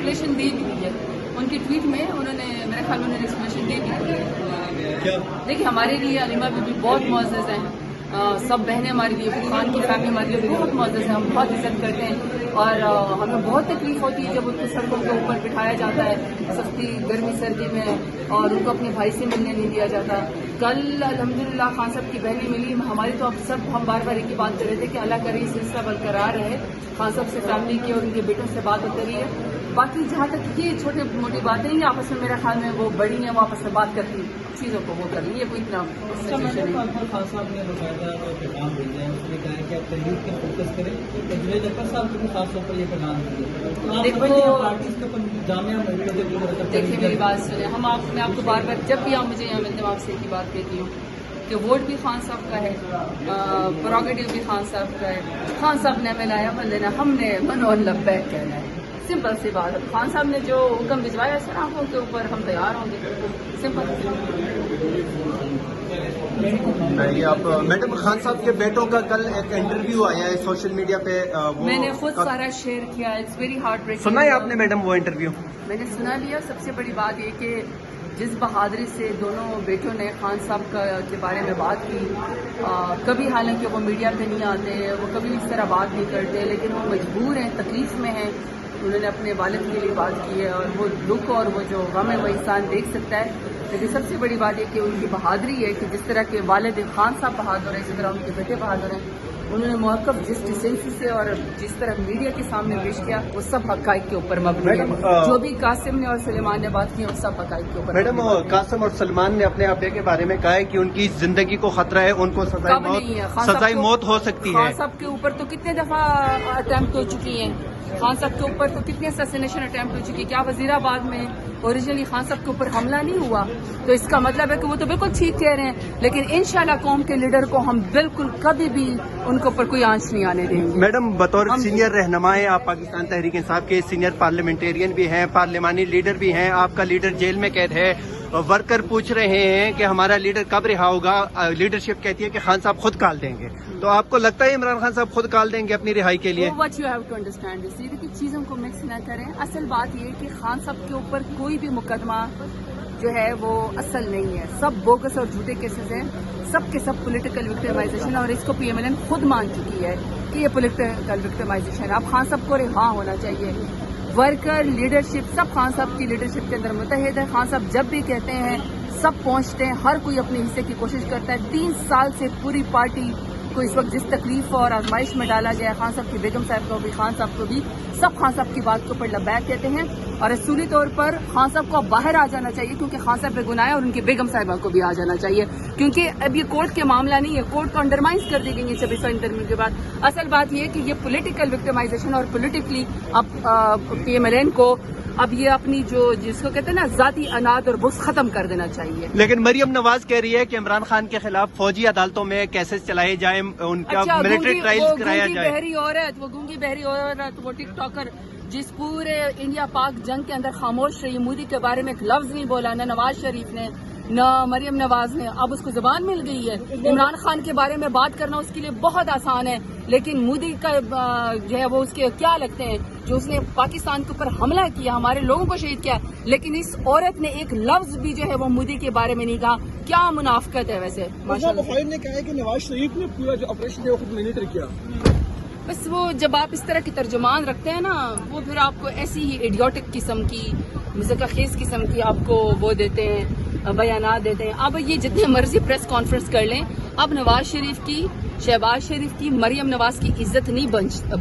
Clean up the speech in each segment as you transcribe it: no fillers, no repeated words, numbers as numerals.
ایکسپلیشن دے دی ہے ان کی ٹویٹ میں. انہوں نے میرے خیال میں ایکسپلیشن دے دی. دیکھیے ہمارے لیے علیمہ بی بی بہت معزز ہیں. سب بہنیں ہمارے لیے, خان کی فیملی ہمارے لیے بہت معزز ہے. ہم بہت عزت کرتے ہیں اور ہمیں بہت تکلیف ہوتی ہے جب ان کو سڑکوں کے اوپر بٹھایا جاتا ہے سختی گرمی سردی میں, اور ان کو اپنے بھائی سے ملنے نہیں دیا جاتا. کل الحمدللہ خان صاحب کی بہنیں ملی. ہماری تو اب سب ہم بار بار ایک ہی بات کر رہے تھے کہ اللہ کرے یہ سلسلہ برقرار رہے. خان صاحب سے فیملی کی اور ان کے بیٹوں سے بات ہوتی رہی ہے. باقی جہاں تک یہ چھوٹی موٹی باتیں ہیں آپس میں میرے خیال میں وہ بڑی ہیں, وہ آپس میں بات کرتی چیزوں کو وہ کر رہی ہے. کوئی اتنا خان صاحب نے باقاعدہ پیغام بھیجا ہے, اس نے کہا ہے کہ آپ تحریک کے فوکس کریں. جنید اکبر صاحب کو بھی خاص طور پر یہ پیغام دیا. دیکھیے میری بات سنیں, میں آپ کو بار بار جب بھی آپ مجھے یہاں ملتے ہیں آپ سے ایک ہی بات کہتی ہوں کہ ووٹ بھی خان صاحب کا ہے, پروگیٹو بھی خان صاحب کا ہے. خان صاحب نے ہمیں لایا بندے نے, ہم نے منون لبیک کہنا ہے. سمپل سی بات ہے. خان صاحب نے جو حکم بھجوایا سر آنکھوں کے اوپر ہم تیار ہوں گے. سمپل. آپ میڈم خان صاحب کے بیٹوں کا کل ایک انٹرویو آیا ہے سوشل میڈیا پہ, میں نے خود سارا شیئر کیا. It's very heartbreaking. سنا ہے آپ نے میڈم وہ انٹرویو؟ میں نے سنا لیا. سب سے بڑی بات یہ کہ جس بہادری سے دونوں بیٹوں نے خان صاحب کے بارے میں بات کی, کبھی حالانکہ وہ میڈیا پہ نہیں آتے, وہ کبھی اس طرح بات نہیں کرتے, لیکن وہ مجبور ہیں, تکلیف میں ہیں. انہوں نے اپنے والد کے لیے بات کی ہے اور وہ دکھ اور وہ جو غم ہے وہ انسان دیکھ سکتا ہے. لیکن سب سے بڑی بات یہ کہ ان کی بہادری ہے کہ جس طرح کے والد خان صاحب بہادر ہیں اسی طرح ان کے بیٹے بہادر ہیں. انہوں نے موقف جس ڈیسنسی سے اور جس طرح میڈیا کے سامنے پیش کیا وہ سب حقائق کے اوپر مبنی ہے. جو بھی قاسم نے اور سلیمان نے بات کی وہ سب حقائق کے اوپر. میڈم قاسم اور سلمان نے اپنے ابے کے بارے میں کہا ہے کہ ان کی زندگی کو خطرہ ہے, ان کو سزائے موت ہو سکتی ہے. خان صاحب کے اوپر تو کتنے دفعہ اٹیمپٹ ہو چکی ہیں. خان صاحب کے اوپر تو کتنے اسیسینیشن اٹیمپٹ ہو چکی ہے. کیا وزیر آباد میں اوریجنلی خان صاحب کے اوپر حملہ نہیں ہوا؟ تو اس کا مطلب ہے کہ وہ تو بالکل ٹھیک کہہ رہے ہیں, لیکن انشاءاللہ قوم کے لیڈر کو ہم بالکل کبھی بھی ان کے اوپر کوئی آنچ نہیں آنے دیں گے. میڈم بطور سینئر رہنما ہیں آپ, پاکستان تحریک انصاف کے سینئر پارلیمنٹیرین بھی ہیں, پارلیمانی لیڈر بھی ہیں, آپ کا لیڈر جیل میں قید ہے. ورکر پوچھ رہے ہیں کہ ہمارا لیڈر کب رہا ہوگا. لیڈرشپ کہتی ہے کہ خان صاحب خود کال دیں گے. تو آپ کو لگتا ہے عمران خان صاحب خود کال دیں گے اپنی رہائی کے لیے؟ What you have to understand اس لیے کہ چیزوں کو مکس نہ کریں. اصل بات یہ کہ خان صاحب کے اوپر کوئی بھی مقدمہ جو ہے وہ اصل نہیں ہے. سب بوگس اور جھوٹے کیسز ہیں, سب کے سب پولیٹیکل وکٹمائزیشن, اور اس کو پی ایم ایل این خود مان چکی ہے کہ یہ پولیٹیکل وکٹمائزیشن ہے. اب خان صاحب کو رہا ہونا چاہیے. ورکر لیڈرشپ سب خان صاحب کی لیڈرشپ کے اندر متحد ہے. خان صاحب جب بھی کہتے ہیں سب پہنچتے ہیں, ہر کوئی اپنے حصے کی کوشش کرتا ہے. 3 سال سے پوری پارٹی کو اس وقت جس تکلیف اور آزمائش میں ڈالا گیا ہے, خان صاحب کی بیگم صاحب کو بھی, خان صاحب کو بھی, سب خان صاحب کی بات کے اوپر لبیک کہتے ہیں. اور اصولی طور پر خان صاحب کو اب باہر آ جانا چاہیے کیونکہ خان صاحب بے گناہ ہے, اور ان کی بیگم صاحبہ کو بھی آ جانا چاہیے کیونکہ اب یہ کورٹ کے معاملہ نہیں ہے. کورٹ کو انڈرمائز کر دی گئی ہے 26واں انٹرویو کے بعد. اصل بات یہ ہے کہ یہ پولیٹیکل وکٹمائزیشن اور پولیٹیکلی اب پی ایم ایل این کو اب یہ اپنی جو جس کو کہتے ہیں نا ذاتی اناد اور بغض ختم کر دینا چاہیے. لیکن مریم نواز کہہ رہی ہے کہ عمران خان کے خلاف فوجی عدالتوں میں کیسز چلائے جائیں, ان کا ملٹری ٹرائلز کرایا جائے. وہ گونگی بہری عورت, وہ ٹک ٹاکر جس پورے انڈیا پاک جنگ کے اندر خاموش رہی, مودی کے بارے میں ایک لفظ نہیں بولا, نہ نواز شریف نے نہ مریم نواز نے. اب اس کو زبان مل گئی ہے. عمران خان کے بارے میں بات کرنا اس کے لیے بہت آسان ہے, لیکن مودی کا جو ہے وہ اس کے کیا لگتے ہیں جو اس نے پاکستان کے اوپر حملہ کیا, ہمارے لوگوں کو شہید کیا, لیکن اس عورت نے ایک لفظ بھی جو ہے وہ مودی کے بارے میں نہیں کہا. کیا منافقت ہے ویسے. بخاری نے کہا ہے کہ نواز شریف نے پورا جو آپریشن ہے وہ خود مانیٹر کیا. بس وہ جب آپ اس طرح کی ترجمان رکھتے ہیں نا, وہ پھر آپ کو ایسی ہی ایڈیوٹک قسم کی, مذاق خیز قسم کی آپ کو وہ دیتے ہیں, بیانات دیتے ہیں. اب یہ جتنے مرضی پریس کانفرنس کر لیں, اب نواز شریف کی, شہباز شریف کی, مریم نواز کی عزت نہیں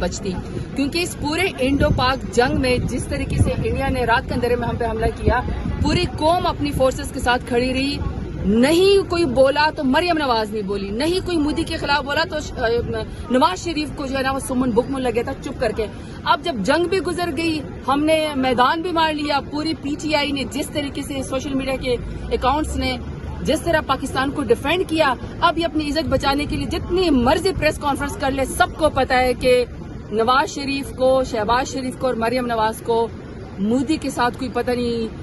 بچتی, کیونکہ اس پورے انڈو پاک جنگ میں جس طریقے سے انڈیا نے رات کے اندھیرے میں ہم پہ حملہ کیا, پوری قوم اپنی فورسز کے ساتھ کھڑی رہی. نہیں کوئی بولا تو مریم نواز نہیں بولی, نہیں کوئی مودی کے خلاف بولا تو نواز شریف کو جو ہے نا وہ سمن بکمن لگے تھا چپ کر کے. اب جب جنگ بھی گزر گئی, ہم نے میدان بھی مار لیا, پوری پی ٹی آئی نے جس طریقے سے سوشل میڈیا کے اکاؤنٹس نے جس طرح پاکستان کو ڈیفینڈ کیا, اب یہ اپنی عزت بچانے کے لیے جتنی مرضی پریس کانفرنس کر لے, سب کو پتا ہے کہ نواز شریف کو, شہباز شریف کو اور مریم نواز کو مودی کے ساتھ کوئی پتہ نہیں